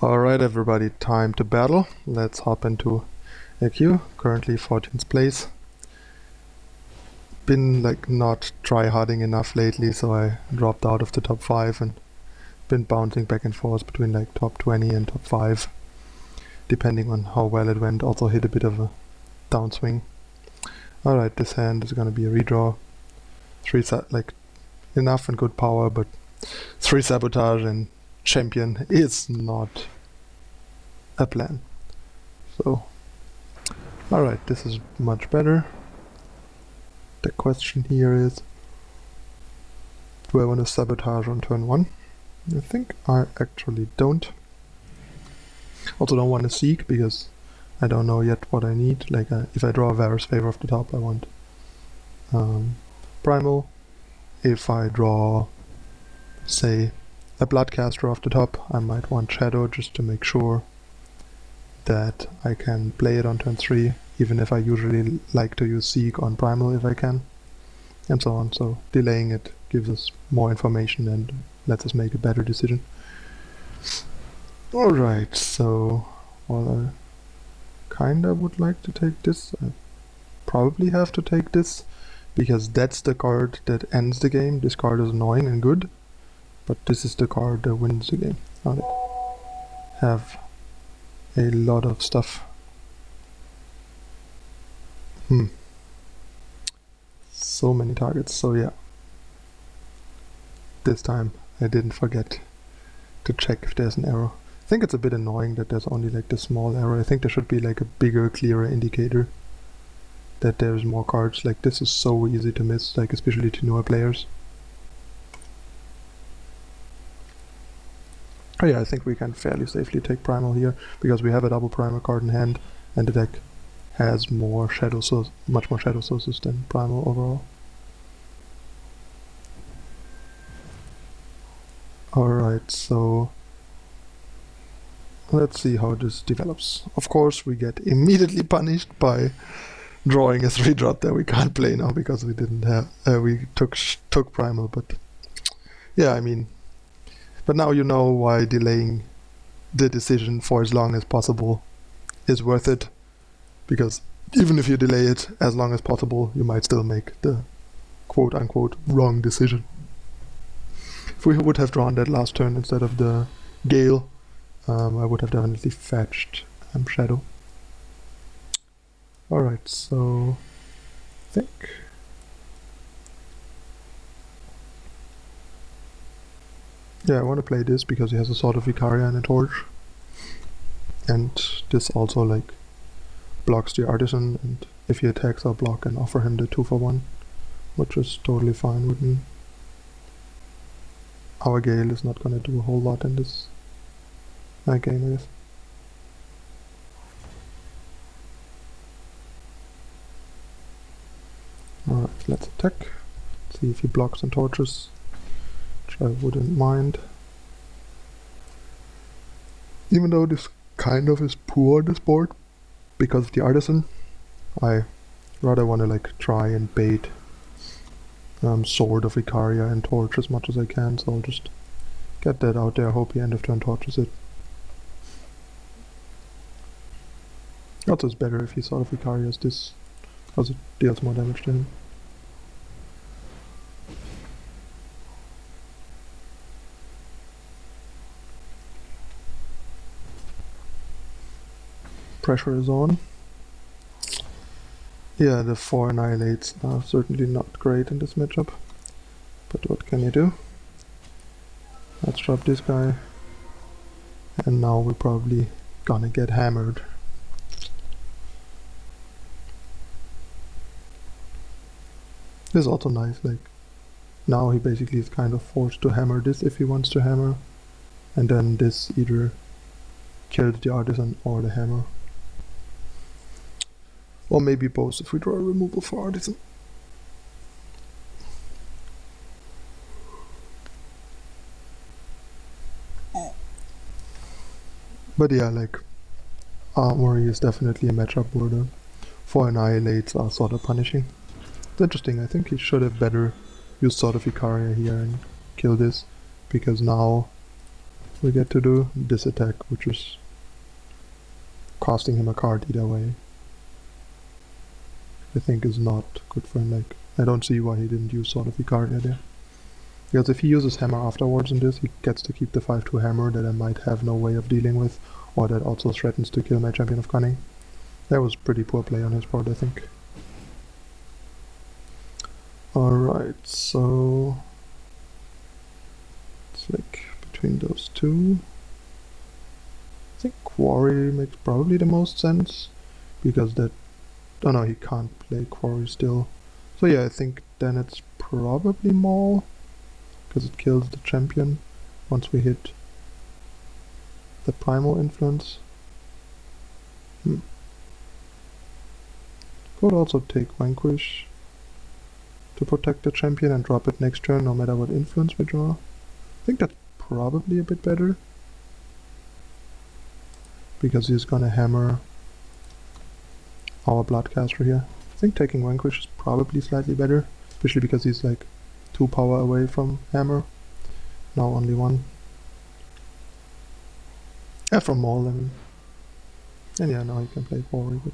Alright everybody, time to battle. Let's hop into a queue. Currently 14th place. Been not try-harding enough lately, so I dropped out of the top 5 and been bouncing back and forth between top 20 and top 5. Depending on how well it went, also hit a bit of a downswing. Alright, this hand is gonna be a redraw. 3 enough and good power, but 3 Sabotage and Champion is not a plan. So, alright, this is much better. The question here is, do I want to Sabotage on turn 1? I think I actually don't. Also don't want to Seek, because I don't know yet what I need. If I draw Vara's Favor off the top, I want Primal. If I draw, say, a Bloodcaster off the top, I might want Shadow just to make sure that I can play it on turn 3, even if I usually like to use Seek on Primal if I can, and so on. So delaying it gives us more information and lets us make a better decision. Alright, so while I kinda would like to take this, I probably have to take this, because that's the card that ends the game. This card is annoying and good, but this is the card that wins the game. I have a lot of stuff. So many targets, so yeah. This time I didn't forget to check if there's an arrow. I think it's a bit annoying that there's only the small arrow. I think there should be a bigger, clearer indicator that there's more cards. This is so easy to miss, especially to newer players. Oh yeah, I think we can fairly safely take Primal here, because we have a double Primal card in hand, and the deck has more shadow source, much more shadow sources than Primal overall. Alright, so let's see how this develops. Of course, we get immediately punished by drawing a 3-drop that we can't play now because we didn't have. We took Primal, but yeah, I mean. But now you know why delaying the decision for as long as possible is worth it, because even if you delay it as long as possible, you might still make the quote-unquote wrong decision. If we would have drawn that last turn instead of the Gale, I would have definitely fetched Shadow. Alright, so I think yeah, I want to play this because he has a Sword of Vicaria and a Torch. And this also blocks the Artisan, and if he attacks I'll block and offer him the 2-for-1, which is totally fine with me. Our Gale is not gonna do a whole lot in this game, I guess. Alright, let's attack. See if he blocks and torches, which I wouldn't mind. Even though this kind of is poor, this board, because of the Artisan, I rather want to try and bait Sword of Vicaria and Torch as much as I can, so I'll just get that out there. Hope he end of turn torches it. Also, it's better if he Sword of Vicaria as this, because it deals more damage to him. Pressure is on. Yeah, the 4 Annihilates are certainly not great in this matchup, but what can you do? Let's drop this guy, and now we're probably gonna get hammered. This is also nice, now he basically is kind of forced to hammer this if he wants to hammer, and then this either kills the Artisan or the hammer. Or maybe both if we draw a removal for Artisan. But yeah, Armory is definitely a matchup where the 4 Annihilates are sort of punishing. It's interesting, I think he should have better used Sword of Vicaria here and kill this, because now we get to do this attack, which is costing him a card either way. I think is not good for him. Like, I don't see why he didn't use Sword of Icaria there. Because if he uses Hammer afterwards in this, he gets to keep the 5/2 Hammer that I might have no way of dealing with, or that also threatens to kill my Champion of Cunning. That was pretty poor play on his part, I think. Alright, so it's like between those two. I think Quarry makes probably the most sense, because that... oh no, he can't play Quarry still. So yeah, I think then it's probably Maul, because it kills the champion once we hit the Primal influence. Could also take Vanquish to protect the champion and drop it next turn no matter what influence we draw. I think that's probably a bit better, because he's gonna hammer our Bloodcaster here. I think taking Vanquish is probably slightly better, especially because he's like 2 power away from hammer. Now only 1. Yeah, from Maul, I mean. And yeah, now he can play Quarry, but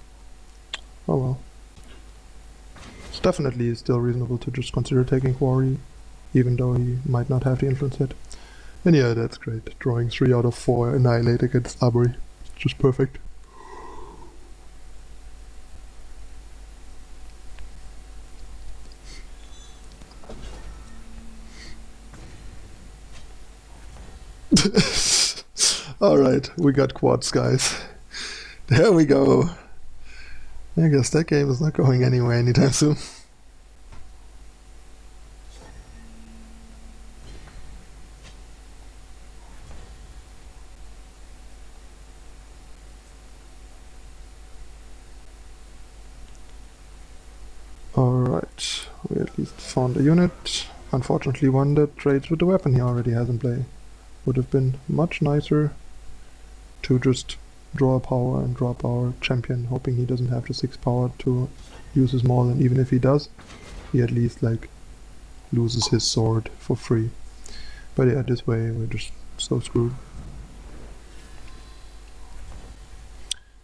oh well. It's definitely still reasonable to just consider taking Quarry, even though he might not have the influence yet. And yeah, that's great. Drawing 3 out of 4 Annihilate against Aubrey. Just perfect. Alright, we got quads, guys. There we go. I guess that game is not going anywhere anytime soon. Alright, we at least found a unit. Unfortunately one that trades with the weapon he already has in play. Would have been much nicer to just draw a power and drop our champion, hoping he doesn't have the 6 power to use his maul, and even if he does, he at least like loses his sword for free. But yeah, this way we're just so screwed.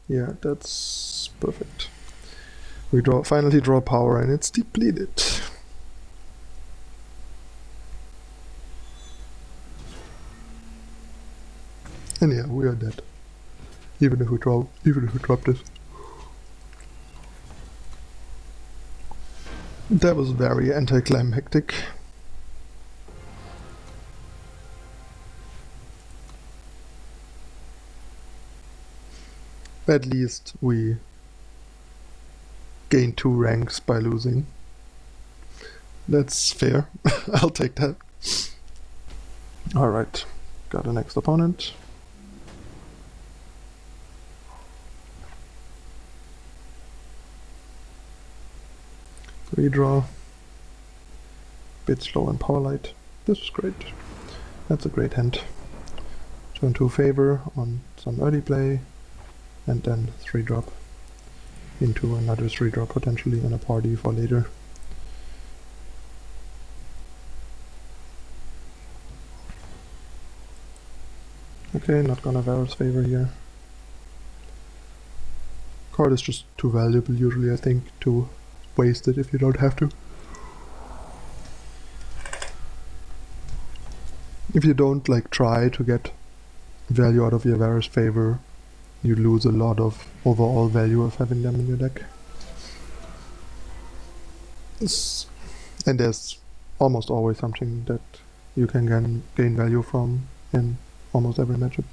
Yeah, that's perfect. We finally draw power and it's depleted. And yeah, we are dead. Even if we drop this. That was very anticlimactic. At least we gained 2 ranks by losing. That's fair. I'll take that. Alright, got a next opponent. Redraw. Bit slow and power light. This was great. That's a great hand. Turn 2 favor on some early play, and then 3-drop into another 3-drop potentially in a party for later. Okay, not gonna Vara's favor here. Card is just too valuable usually, I think, to waste it if you don't have to. If you don't like try to get value out of your Vara's favor, you lose a lot of overall value of having them in your deck. And there's almost always something that you can gain value from in almost every matchup.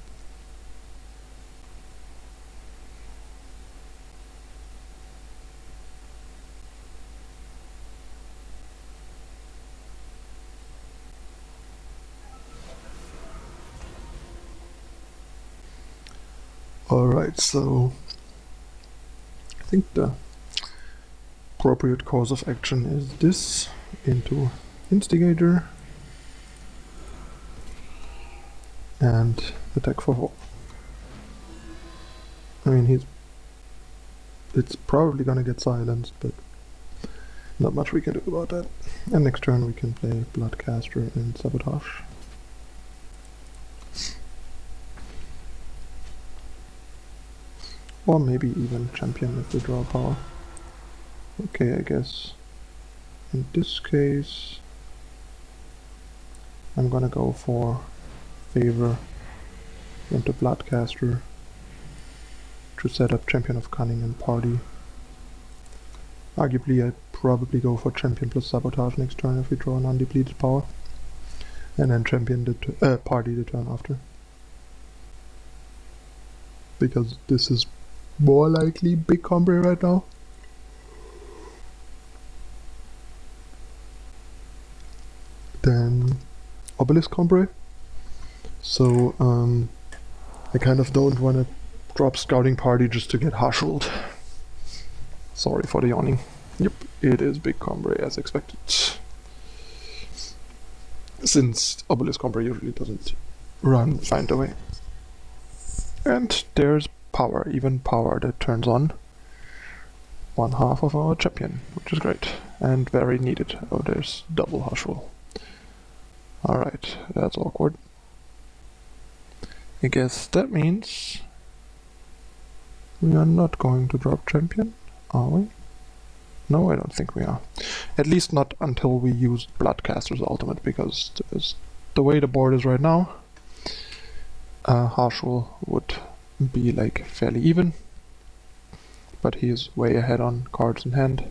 Alright, so I think the appropriate course of action is this into Instigator and attack for 4. I mean, it's probably gonna get silenced, but not much we can do about that. And next turn we can play Bloodcaster and Sabotage. Or maybe even champion if we draw power. Okay, I guess in this case I'm gonna go for favor into Bloodcaster to set up champion of Cunning and party. Arguably I'd probably go for champion plus Sabotage next turn if we draw an undepleted power. And then champion the party the turn after. Because this is more likely big combo right now. Then Obelisk combo. So I kind of don't want to drop Scouting Party just to get harsh ruled. Sorry for the yawning. Yep, it is big combo as expected. Since Obelisk combo usually doesn't run find a way. And there's power, even power that turns on one half of our champion, which is great and very needed. Oh, there's double harsh rule. Alright, that's awkward. I guess that means we are not going to drop champion, are we? No, I don't think we are. At least not until we use Bloodcaster's ultimate, because the way the board is right now, harsh rule would be like fairly even. But he is way ahead on cards in hand,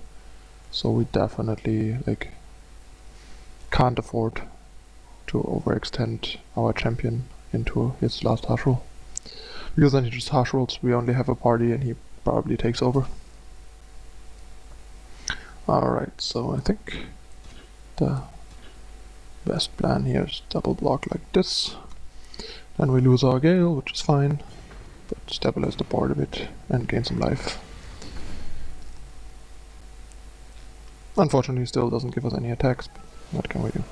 so we definitely like can't afford to overextend our champion into his last harsh rule. Because then he just harsh rolls, we only have a party and he probably takes over. Alright, so I think the best plan here is double block like this. Then we lose our Gale, which is fine, but stabilize the board a bit and gain some life. Unfortunately, still doesn't give us any attacks, but what can we do?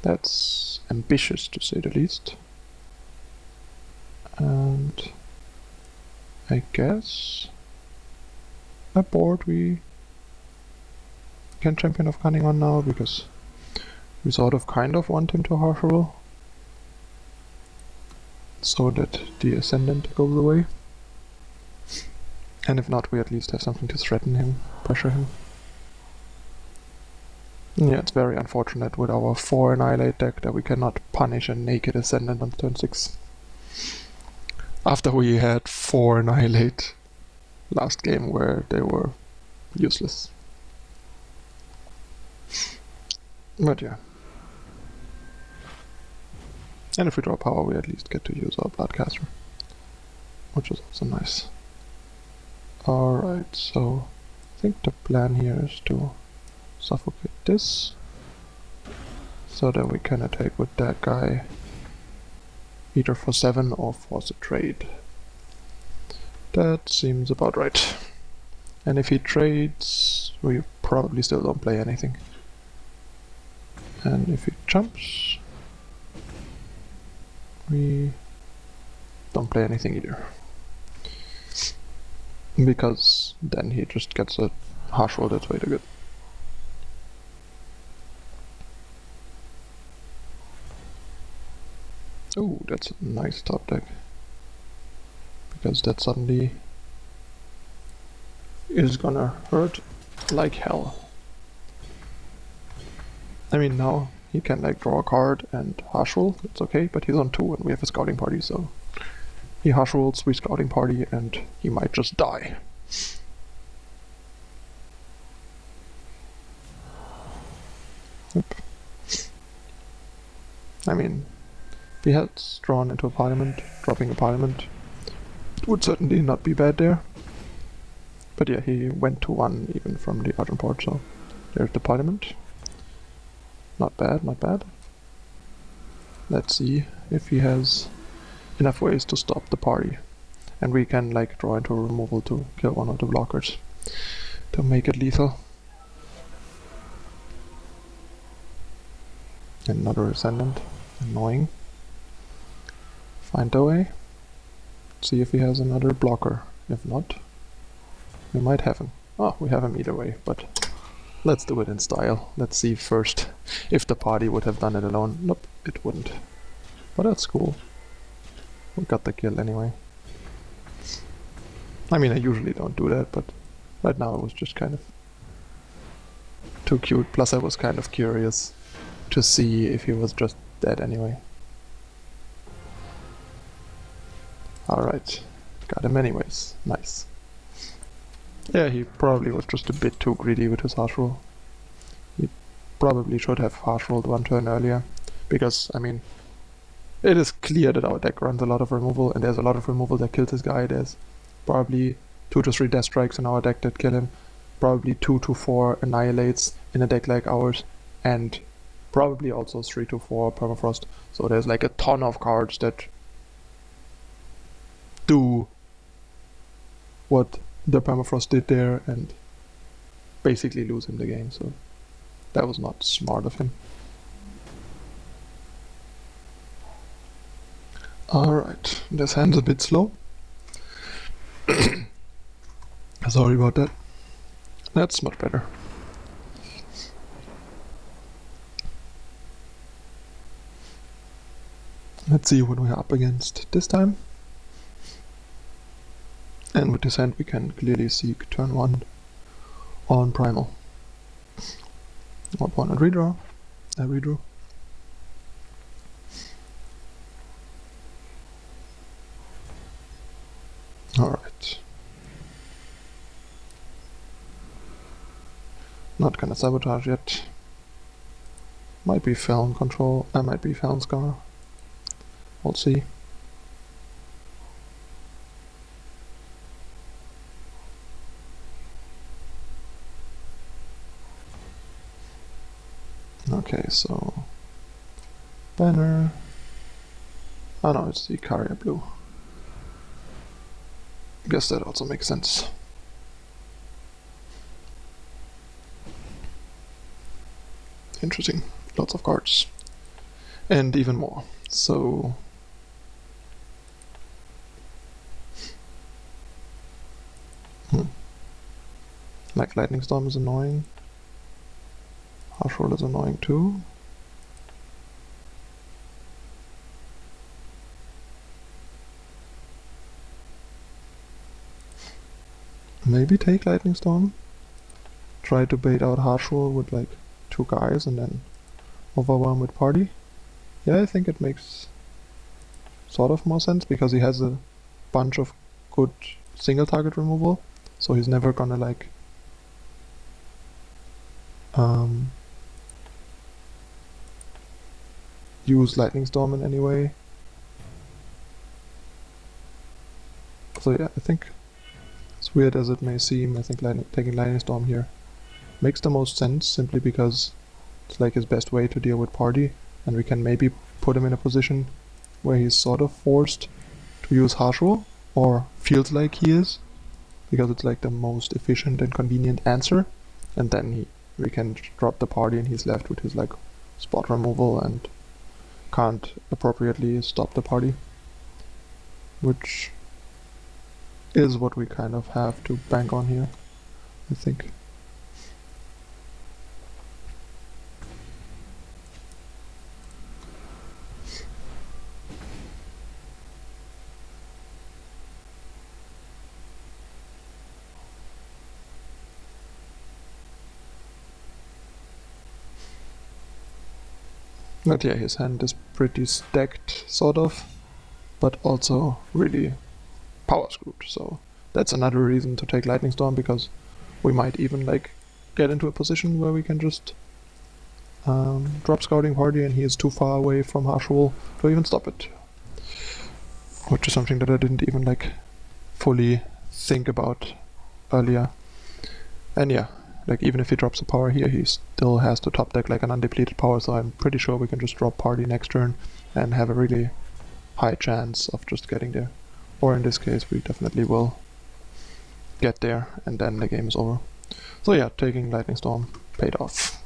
That's ambitious, to say the least. And I guess a board we can champion of Cunning on now, because we sort of kind of want him to harsh rule, so that the Ascendant goes away. And if not, we at least have something to threaten him, pressure him. Yeah, it's very unfortunate with our 4 Annihilate deck that we cannot punish a naked Ascendant on turn 6. After we had 4 Annihilate last game where they were useless. But yeah. And if we draw power, we at least get to use our Bloodcaster, which is also nice. Alright, so I think the plan here is to suffocate this, so that we can attack with that guy either for 7 or force a trade. That seems about right. And if he trades, we probably still don't play anything. And if he jumps, we don't play anything either. Because then he just gets a harsh roll that's way too good. Oh, that's a nice top deck. Because that suddenly is gonna hurt like hell. I mean, now he can like draw a card and harsh roll, it's okay, but he's on 2 and we have a scouting party, so he harsh rolls, we scouting party, and he might just die. Yep. I mean, if he had drawn into a parliament, dropping a parliament would certainly not be bad there. But yeah, he went to 1 even from the Argenport, so there's the parliament. Not bad, not bad. Let's see if he has enough ways to stop the party. And we can like draw into a removal to kill one of the blockers to make it lethal. Another Ascendant, annoying. Find a way. See if he has another blocker. If not, we might have him. Oh, we have him either way, but let's do it in style. Let's see first if the party would have done it alone. Nope, it wouldn't. But that's cool. We got the kill anyway. I mean, I usually don't do that, but right now it was just kind of too cute. Plus I was kind of curious to see if he was just dead anyway. Alright, got him anyways. Nice. Yeah, he probably was just a bit too greedy with his harsh roll. He probably should have harsh rolled one turn earlier, because, I mean, it is clear that our deck runs a lot of removal, and there's a lot of removal that kills this guy. There's probably 2 to 3 Deathstrikes in our deck that kill him, probably 2 to 4 Annihilates in a deck like ours, and probably also 3 to 4 Permafrost. So there's like a ton of cards that do what the Permafrost did there and basically lose him the game, so that was not smart of him. Alright, this hand's a bit slow. Sorry about that. That's much better. Let's see what we're up against this time. And with this hand we can clearly seek turn 1 on Primal. Opponent redraw. I redrew. Alright. Not gonna sabotage yet. Might be Feln control. I might be Feln Scar. We'll see. Okay, so banner. Oh no, it's the Carrier Blue. Guess that also makes sense. Interesting. Lots of cards. And even more. So like Lightning Storm is annoying. Harsh Roll is annoying too. Maybe take Lightning Storm. Try to bait out Harsh Roll with like 2 guys and then overwhelm with party. Yeah, I think it makes sort of more sense because he has a bunch of good single target removal, so he's never gonna like use Lightning Storm in any way. So yeah, I think, as weird as it may seem, I think taking Lightning Storm here makes the most sense, simply because it's like his best way to deal with party, and we can maybe put him in a position where he's sort of forced to use Harsh Roll, or feels like he is, because it's like the most efficient and convenient answer, and then we can drop the party and he's left with his like spot removal and can't appropriately stop the party, which is what we kind of have to bank on here, I think. But yeah, his hand is pretty stacked, sort of, but also really power screwed, so that's another reason to take Lightning Storm, because we might even like get into a position where we can just drop Scouting Party and he is too far away from Harsh Roll to even stop it. Which is something that I didn't even like fully think about earlier. And yeah, like even if he drops a power here, he still has to top deck like an undepleted power, so I'm pretty sure we can just drop party next turn and have a really high chance of just getting there. Or in this case, we definitely will get there, and then the game is over. So yeah, taking Lightning Storm paid off.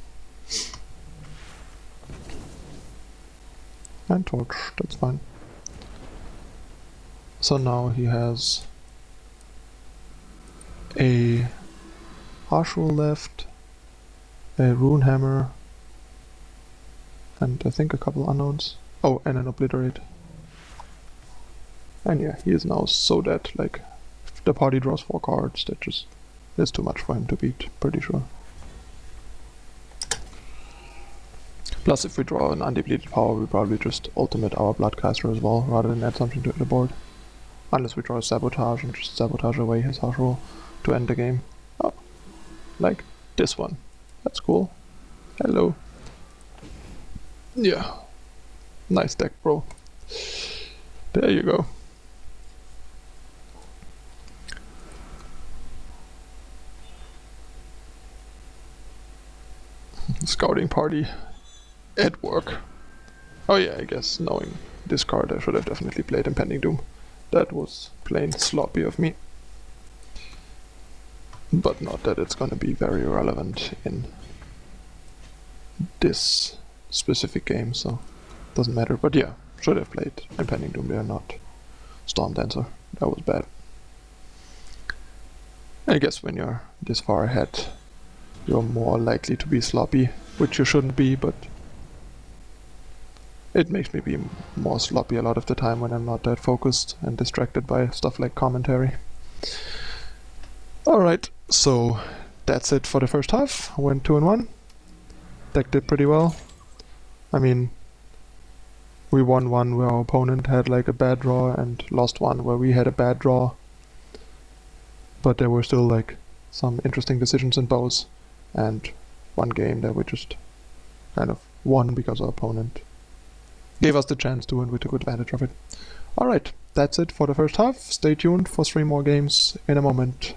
And Torch, that's fine. So now he has a Harsh Roll left, a Rune Hammer, and I think a couple unknowns. Oh, and an Obliterate. And yeah, he is now so dead, like the party draws 4 cards. That just is too much for him to beat, pretty sure. Plus, if we draw an undepleted power, we probably just ultimate our Bloodcaster as well, rather than add something to the board. Unless we draw a Sabotage and just Sabotage away his house rule to end the game. Oh, like this one. That's cool. Hello. Yeah. Nice deck, bro. There you go. Scouting party at work. Oh yeah, I guess knowing this card I should have definitely played Impending Doom. That was plain sloppy of me. But not that it's gonna be very relevant in this specific game, so doesn't matter. But yeah, should have played Impending Doom there, not Storm Dancer. That was bad. I guess when you're this far ahead, you're more likely to be sloppy, which you shouldn't be, but it makes me be more sloppy a lot of the time when I'm not that focused and distracted by stuff like commentary. Alright, so that's it for the first half. Went 2-1. Deck did pretty well. I mean, we won one where our opponent had like a bad draw and lost one where we had a bad draw. But there were still like some interesting decisions in both, and one game that we just kind of won because our opponent gave us the chance to and we took advantage of it. Alright, that's it for the first half. Stay tuned for 3 more games in a moment.